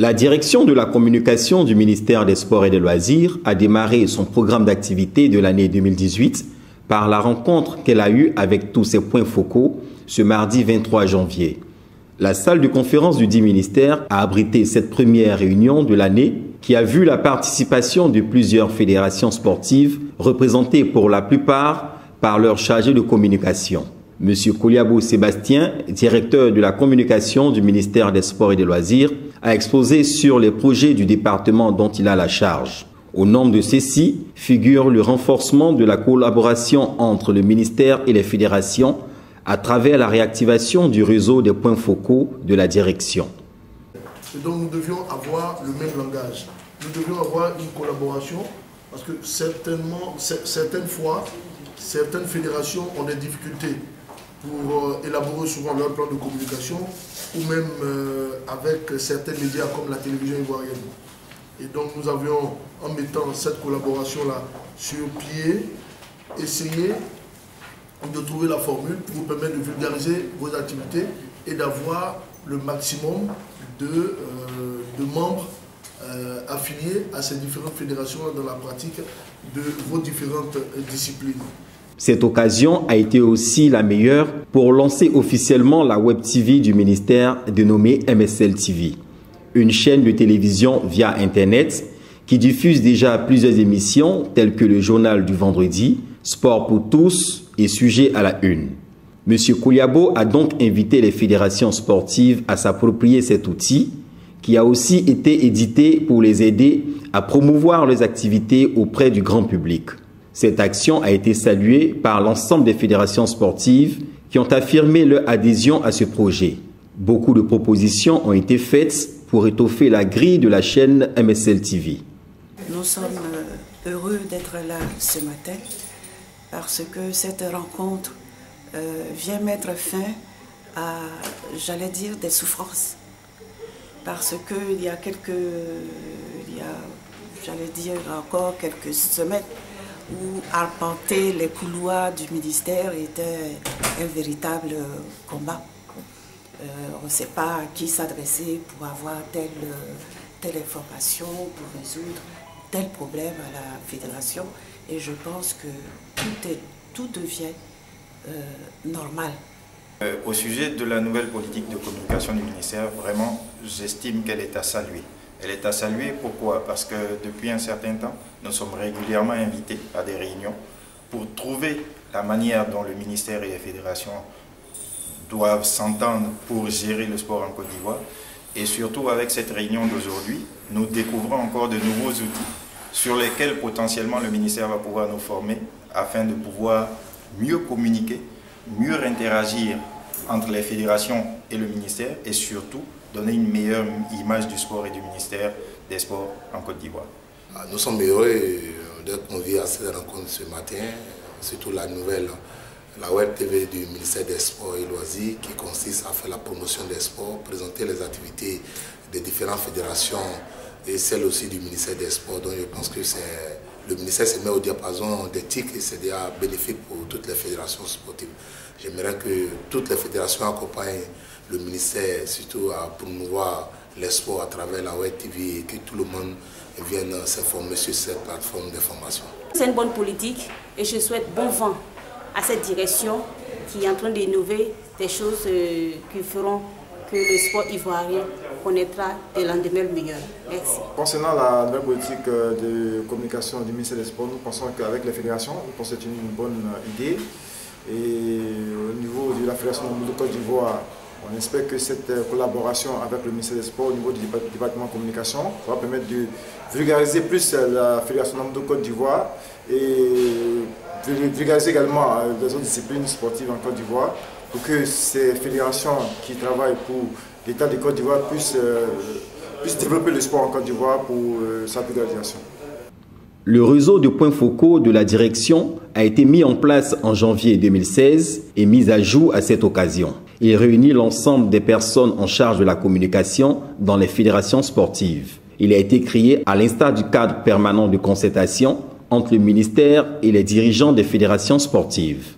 La direction de la communication du ministère des Sports et des Loisirs a démarré son programme d'activité de l'année 2018 par la rencontre qu'elle a eue avec tous ses points focaux ce mardi 23 janvier. La salle de conférence du dit ministère a abrité cette première réunion de l'année qui a vu la participation de plusieurs fédérations sportives représentées pour la plupart par leurs chargés de communication. Monsieur Koliabo Sébastien, directeur de la communication du ministère des Sports et des Loisirs, a exposé sur les projets du département dont il a la charge. Au nombre de ceux-ci figure le renforcement de la collaboration entre le ministère et les fédérations à travers la réactivation du réseau des points focaux de la direction. Et donc nous devions avoir le même langage. Nous devions avoir une collaboration parce que certaines fois, certaines fédérations ont des difficultés pour élaborer souvent leur plan de communication ou même avec certains médias comme la télévision ivoirienne. Et donc nous avions, en mettant cette collaboration-là sur pied, essayé de trouver la formule pour vous permettre de vulgariser vos activités et d'avoir le maximum de membres affiliés à ces différentes fédérations dans la pratique de vos différentes disciplines. Cette occasion a été aussi la meilleure pour lancer officiellement la Web TV du ministère dénommée MSL TV, une chaîne de télévision via Internet qui diffuse déjà plusieurs émissions telles que le journal du vendredi, Sport pour tous et Sujet à la une. Monsieur Koliabo a donc invité les fédérations sportives à s'approprier cet outil qui a aussi été édité pour les aider à promouvoir leurs activités auprès du grand public. Cette action a été saluée par l'ensemble des fédérations sportives qui ont affirmé leur adhésion à ce projet. Beaucoup de propositions ont été faites pour étoffer la grille de la chaîne MSL TV. Nous sommes heureux d'être là ce matin parce que cette rencontre vient mettre fin à, j'allais dire, des souffrances. Parce qu'il y a j'allais dire encore quelques semaines, où arpenter les couloirs du ministère était un véritable combat. On ne sait pas à qui s'adresser pour avoir telle information, pour résoudre tel problème à la fédération. Et je pense que tout devient normal. Au sujet de la nouvelle politique de communication du ministère, vraiment, j'estime qu'elle est à saluer. Elle est à saluer, pourquoi? Parce que depuis un certain temps, nous sommes régulièrement invités à des réunions pour trouver la manière dont le ministère et les fédérations doivent s'entendre pour gérer le sport en Côte d'Ivoire. Et surtout avec cette réunion d'aujourd'hui, nous découvrons encore de nouveaux outils sur lesquels potentiellement le ministère va pouvoir nous former afin de pouvoir mieux communiquer, mieux interagir entre les fédérations et le ministère et surtout donner une meilleure image du sport et du ministère des Sports en Côte d'Ivoire. Nous sommes heureux d'être conviés à cette rencontre ce matin, surtout la nouvelle, la Web TV du ministère des Sports et Loisirs qui consiste à faire la promotion des sports, présenter les activités des différentes fédérations et celle aussi du ministère des Sports. Donc je pense que le ministère se met au diapason des tics et c'est déjà bénéfique pour toutes les fédérations sportives. J'aimerais que toutes les fédérations accompagnent le ministère, surtout à promouvoir les sports à travers la Web TV et que tout le monde vienne s'informer sur cette plateforme d'information. C'est une bonne politique et je souhaite bon vent à cette direction qui est en train d'innover des choses qui feront que le sport ivoirien connaîtra des lendemains meilleurs. Merci. Concernant la nouvelle politique de communication du ministère des Sports, nous pensons qu'avec les fédérations, c'est une bonne idée. Et au niveau de la Fédération de Côte d'Ivoire, on espère que cette collaboration avec le ministère des Sports au niveau du département de communication va permettre de vulgariser plus la Fédération de Côte d'Ivoire et vulgariser également les autres disciplines sportives en Côte d'Ivoire pour que ces fédérations qui travaillent pour l'État de Côte d'Ivoire puissent développer le sport en Côte d'Ivoire pour sa vulgarisation. Le réseau de points focaux de la direction a été mis en place en janvier 2016 et mis à jour à cette occasion. Il réunit l'ensemble des personnes en charge de la communication dans les fédérations sportives. Il a été créé à l'instar du cadre permanent de concertation entre le ministère et les dirigeants des fédérations sportives.